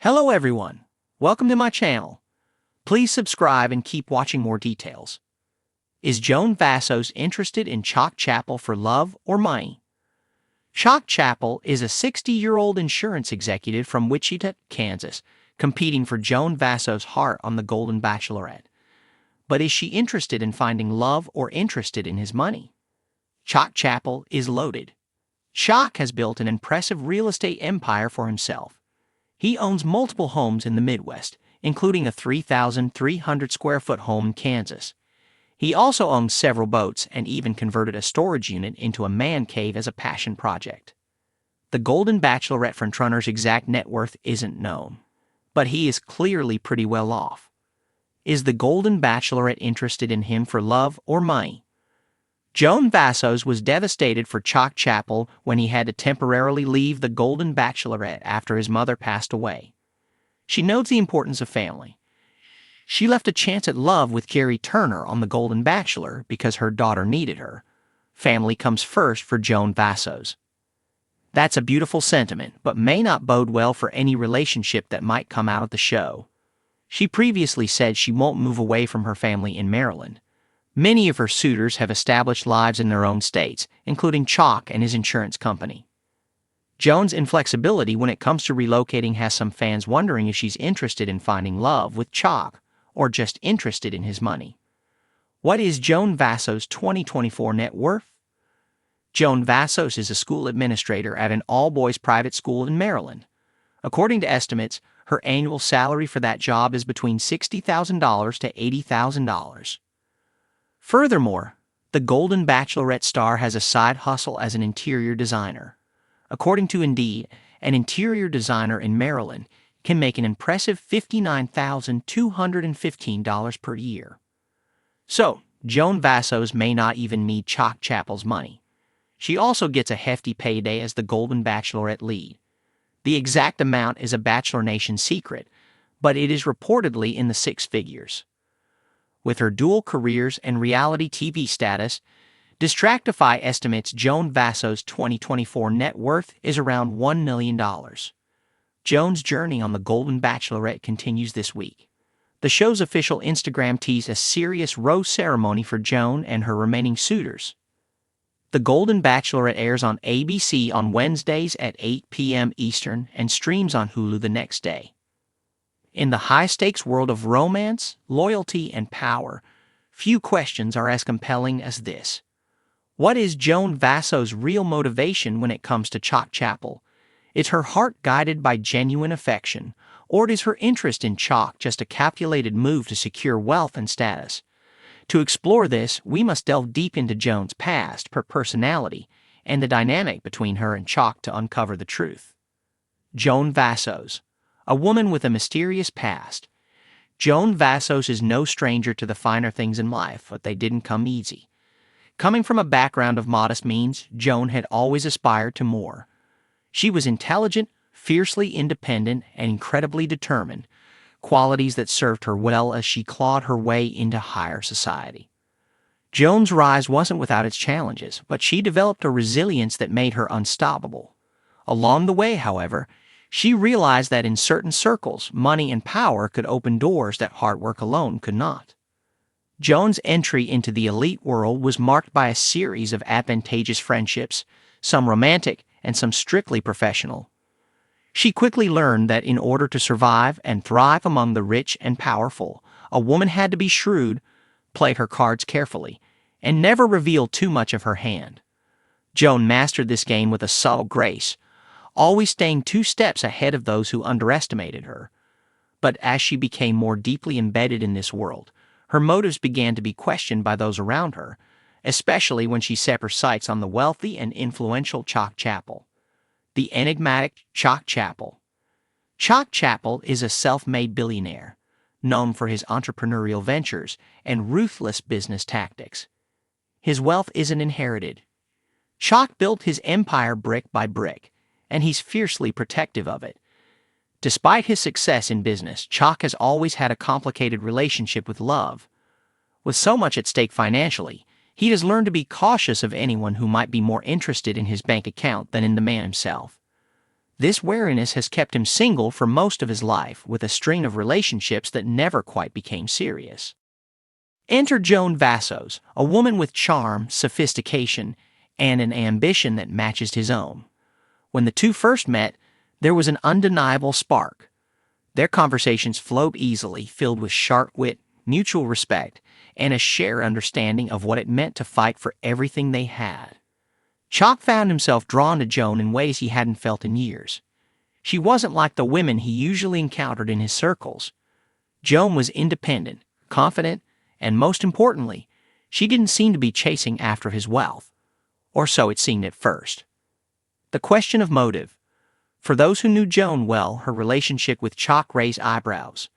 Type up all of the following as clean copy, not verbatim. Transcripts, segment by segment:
Hello everyone, welcome to my channel. Please subscribe and keep watching more details. Is Joan Vassos interested in Chock Chapple for love or money? Chock Chapple is a 60-year-old insurance executive from Wichita, Kansas, competing for Joan Vassos' heart on the Golden Bachelorette. But is she interested in finding love or interested in his money? Chock Chapple is loaded. Chock has built an impressive real estate empire for himself. He owns multiple homes in the Midwest, including a 3,300-square-foot home in Kansas. He also owns several boats and even converted a storage unit into a man cave as a passion project. The Golden Bachelorette frontrunner's exact net worth isn't known, but he is clearly pretty well off. Is the Golden Bachelorette interested in him for love or money? Joan Vassos was devastated for Chock Chapple when he had to temporarily leave the Golden Bachelorette after his mother passed away. She knows the importance of family. She left a chance at love with Gary Turner on the Golden Bachelor because her daughter needed her. Family comes first for Joan Vassos. That's a beautiful sentiment, but may not bode well for any relationship that might come out of the show. She previously said she won't move away from her family in Maryland. Many of her suitors have established lives in their own states, including Chock and his insurance company. Joan's inflexibility when it comes to relocating has some fans wondering if she's interested in finding love with Chock or just interested in his money. What is Joan Vassos' 2024 net worth? Joan Vassos is a school administrator at an all-boys private school in Maryland. According to estimates, her annual salary for that job is between $60,000 to $80,000. Furthermore, the Golden Bachelorette star has a side hustle as an interior designer. According to Indeed, an interior designer in Maryland can make an impressive $59,215 per year. So, Joan Vassos may not even need Chock Chapple's money. She also gets a hefty payday as the Golden Bachelorette lead. The exact amount is a Bachelor Nation secret, but it is reportedly in the six figures. With her dual careers and reality TV status, Distractify estimates Joan Vassos' 2024 net worth is around $1 million. Joan's journey on the Golden Bachelorette continues this week. The show's official Instagram teased a serious rose ceremony for Joan and her remaining suitors. The Golden Bachelorette airs on ABC on Wednesdays at 8 p.m. Eastern and streams on Hulu the next day. In the high-stakes world of romance, loyalty, and power, few questions are as compelling as this. What is Joan Vassos' real motivation when it comes to Chock Chapple? Is her heart guided by genuine affection, or is her interest in Chock just a calculated move to secure wealth and status? To explore this, we must delve deep into Joan's past, her personality, and the dynamic between her and Chock to uncover the truth. Joan Vassos, a woman with a mysterious past. Joan Vassos is no stranger to the finer things in life, but they didn't come easy. Coming from a background of modest means, Joan had always aspired to more. She was intelligent, fiercely independent, and incredibly determined, qualities that served her well as she clawed her way into higher society. Joan's rise wasn't without its challenges, but she developed a resilience that made her unstoppable. Along the way, however, she realized that in certain circles, money and power could open doors that hard work alone could not. Joan's entry into the elite world was marked by a series of advantageous friendships, some romantic and some strictly professional. She quickly learned that in order to survive and thrive among the rich and powerful, a woman had to be shrewd, play her cards carefully, and never reveal too much of her hand. Joan mastered this game with a subtle grace, always staying 2 steps ahead of those who underestimated her. But as she became more deeply embedded in this world, her motives began to be questioned by those around her, especially when she set her sights on the wealthy and influential Chock Chapple. The enigmatic Chock Chapple. Chock Chapple is a self-made billionaire, known for his entrepreneurial ventures and ruthless business tactics. His wealth isn't inherited. Chock built his empire brick by brick, and he's fiercely protective of it. Despite his success in business, Chock has always had a complicated relationship with love. With so much at stake financially, he has learned to be cautious of anyone who might be more interested in his bank account than in the man himself. This wariness has kept him single for most of his life, with a string of relationships that never quite became serious. Enter Joan Vassos, a woman with charm, sophistication, and an ambition that matches his own. When the two first met, there was an undeniable spark. Their conversations flowed easily, filled with sharp wit, mutual respect, and a shared understanding of what it meant to fight for everything they had. Chock found himself drawn to Joan in ways he hadn't felt in years. She wasn't like the women he usually encountered in his circles. Joan was independent, confident, and most importantly, she didn't seem to be chasing after his wealth. Or so it seemed at first. The question of motive. For those who knew Joan well, her relationship with Chock raised eyebrows.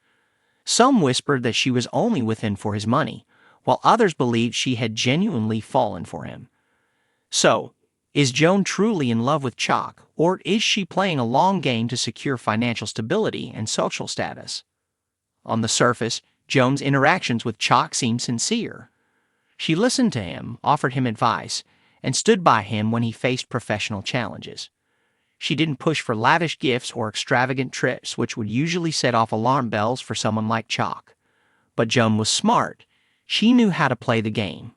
Some whispered that she was only with him for his money, while others believed she had genuinely fallen for him. So, is Joan truly in love with Chock, or is she playing a long game to secure financial stability and social status? On the surface, Joan's interactions with Chock seemed sincere. She listened to him, offered him advice, and stood by him when he faced professional challenges. She didn't push for lavish gifts or extravagant trips, which would usually set off alarm bells for someone like Chock. But Joan was smart. She knew how to play the game.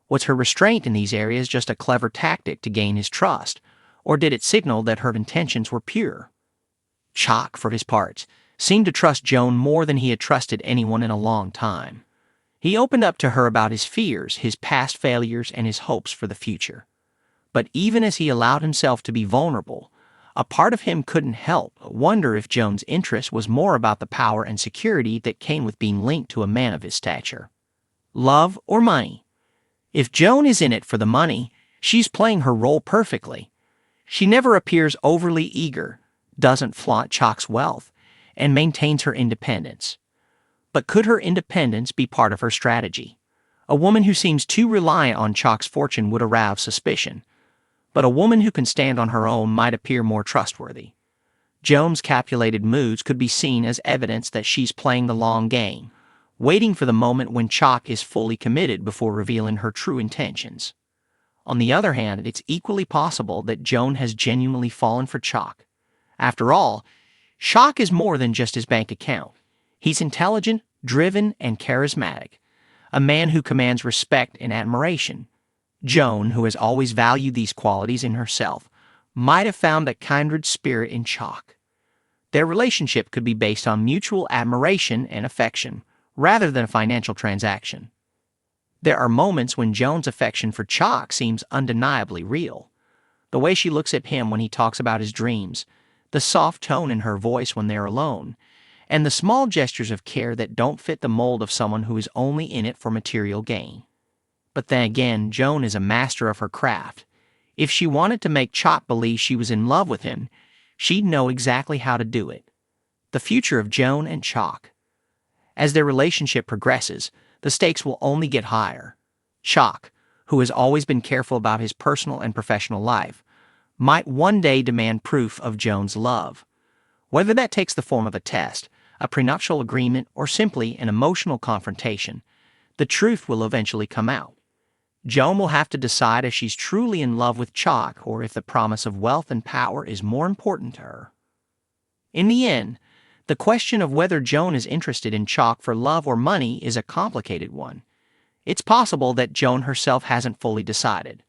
Was her restraint in these areas just a clever tactic to gain his trust, or did it signal that her intentions were pure? Chock, for his part, seemed to trust Joan more than he had trusted anyone in a long time. He opened up to her about his fears, his past failures, and his hopes for the future. But even as he allowed himself to be vulnerable, a part of him couldn't help but wonder if Joan's interest was more about the power and security that came with being linked to a man of his stature. Love or money? If Joan is in it for the money, she's playing her role perfectly. She never appears overly eager, doesn't flaunt Chock's wealth, and maintains her independence. But could her independence be part of her strategy? A woman who seems too reliant on Chock's fortune would arouse suspicion, but a woman who can stand on her own might appear more trustworthy. Joan's calculated moves could be seen as evidence that she's playing the long game, waiting for the moment when Chock is fully committed before revealing her true intentions. On the other hand, it's equally possible that Joan has genuinely fallen for Chock. After all, Chock is more than just his bank account. He's intelligent, driven, and charismatic, a man who commands respect and admiration. Joan, who has always valued these qualities in herself, might have found a kindred spirit in Chock. Their relationship could be based on mutual admiration and affection, rather than a financial transaction. There are moments when Joan's affection for Chock seems undeniably real. The way she looks at him when he talks about his dreams, the soft tone in her voice when they're alone, and the small gestures of care that don't fit the mold of someone who is only in it for material gain. But then again, Joan is a master of her craft. If she wanted to make Chock believe she was in love with him, she'd know exactly how to do it. The future of Joan and Chock. As their relationship progresses, the stakes will only get higher. Chock, who has always been careful about his personal and professional life, might one day demand proof of Joan's love. Whether that takes the form of a test, a prenuptial agreement, or simply an emotional confrontation, the truth will eventually come out. Joan will have to decide if she's truly in love with Chock or if the promise of wealth and power is more important to her. In the end, the question of whether Joan is interested in Chock for love or money is a complicated one. It's possible that Joan herself hasn't fully decided.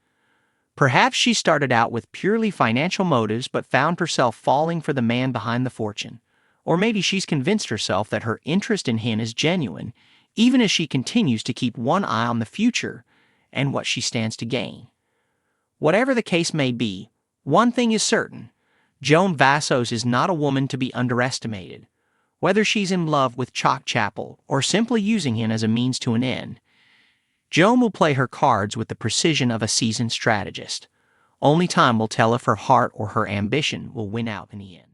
Perhaps she started out with purely financial motives but found herself falling for the man behind the fortune. Or maybe she's convinced herself that her interest in him is genuine, even as she continues to keep one eye on the future and what she stands to gain. Whatever the case may be, one thing is certain: Joan Vassos is not a woman to be underestimated. Whether she's in love with Chock Chapple or simply using him as a means to an end, Joan will play her cards with the precision of a seasoned strategist. Only time will tell if her heart or her ambition will win out in the end.